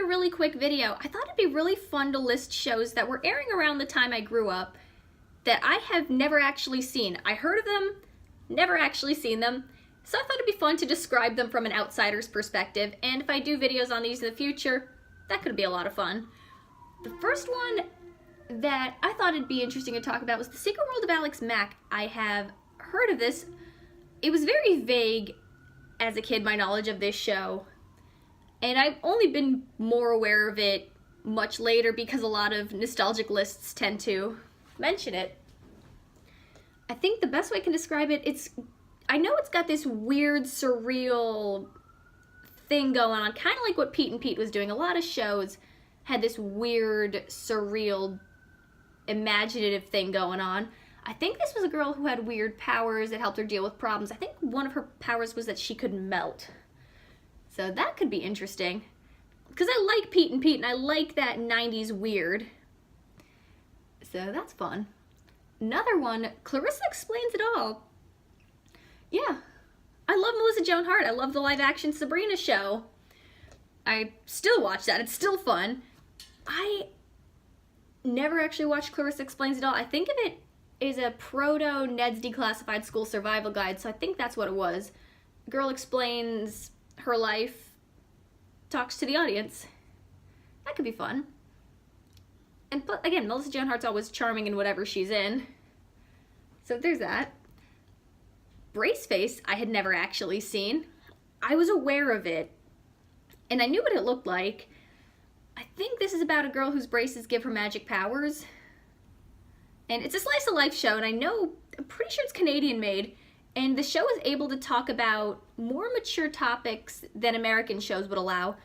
really quick video. I thought it'd be really fun to list shows that were airing around the time I grew up that I have never actually seen. I heard of them, never actually seen them, so I thought it'd be fun to describe them from an outsider's perspective, and if I do videos on these in the future, that could be a lot of fun. The first one that I thought it'd be interesting to talk about was The Secret World of Alex Mack. I have heard of this. It was very vague as a kid, my knowledge of this show, and I've only been more aware of it much later because a lot of nostalgic lists tend to mention it. I think the best way I can describe it, I know it's got this weird, surreal thing going on, kind of like what Pete and Pete was doing. A lot of shows had this weird, surreal, imaginative thing going on. I think this was a girl who had weird powers that helped her deal with problems. I think one of her powers was that she could melt. So that could be interesting. Because I like Pete and Pete, and I like that 90s weird. So that's fun. Another one, Clarissa Explains It All. Yeah, I love Melissa Joan Hart. I love the live-action Sabrina show. I still watch that. It's still fun. I never actually watched Clarissa Explains It All. I think of it as a proto Ned's Declassified School Survival Guide, so I think that's what it was. A girl explains her life, talks to the audience. That could be fun. And but again, Melissa Joan Hart's always charming in whatever she's in. So there's that. Braceface, I had never actually seen. I was aware of it, and I knew what it looked like. I think this is about a girl whose braces give her magic powers. And it's a slice of life show, and I'm pretty sure it's Canadian made, and the show is able to talk about more mature topics than American shows would allow.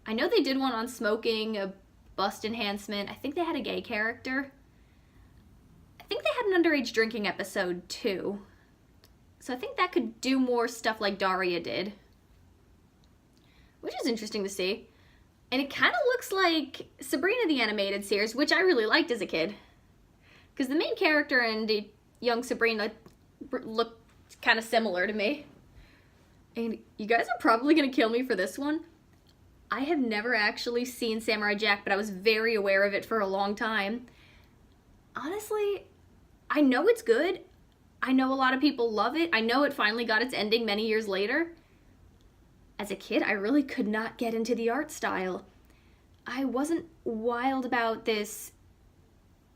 I know they did one on smoking, a bust enhancement. I think they had a gay character. I think they had an underage drinking episode too. So I think that could do more stuff like Daria did, which is interesting to see. And it kind of looks like Sabrina the Animated Series, which I really liked as a kid. Because the main character and young Sabrina look kind of similar to me. And you guys are probably going to kill me for this one. I have never actually seen Samurai Jack, but I was very aware of it for a long time. Honestly, I know it's good. I know a lot of people love it. I know it finally got its ending many years later. As a kid, I really could not get into the art style. I wasn't wild about this.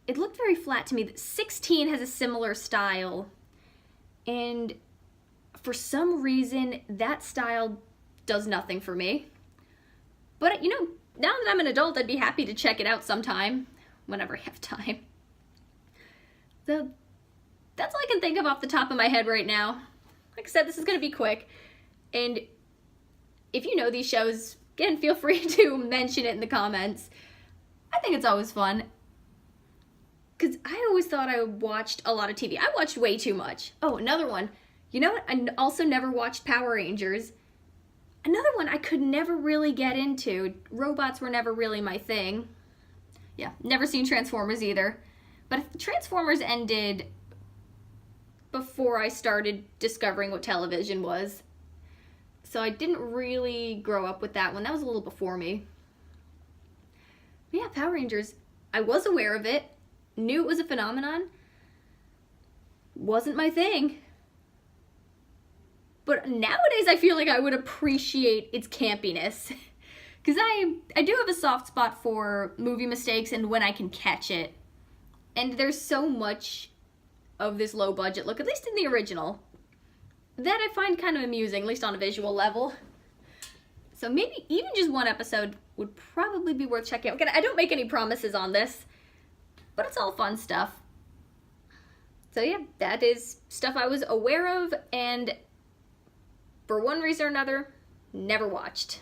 It looked very flat to me. 16 has a similar style, and for some reason, that style does nothing for me. But, you know, now that I'm an adult, I'd be happy to check it out sometime, whenever I have time. So, that's all I can think of off the top of my head right now. Like I said, this is going to be quick, and if you know these shows, again, feel free to mention it in the comments. I think it's always fun. Because I always thought I watched a lot of TV. I watched way too much. Oh, another one. You know what? I also never watched Power Rangers. Another one I could never really get into. Robots were never really my thing. Yeah, never seen Transformers either. But Transformers ended before I started discovering what television was. So I didn't really grow up with that one. That was a little before me. But yeah, Power Rangers. I was aware of it. Knew it was a phenomenon. Wasn't my thing. But nowadays I feel like I would appreciate its campiness. Because I do have a soft spot for movie mistakes and when I can catch it. And there's so much of this low budget look, at least in the original, that I find kind of amusing, at least on a visual level. So maybe even just one episode would probably be worth checking out. Again, I don't make any promises on this, but it's all fun stuff. So yeah, that is stuff I was aware of and for one reason or another, never watched.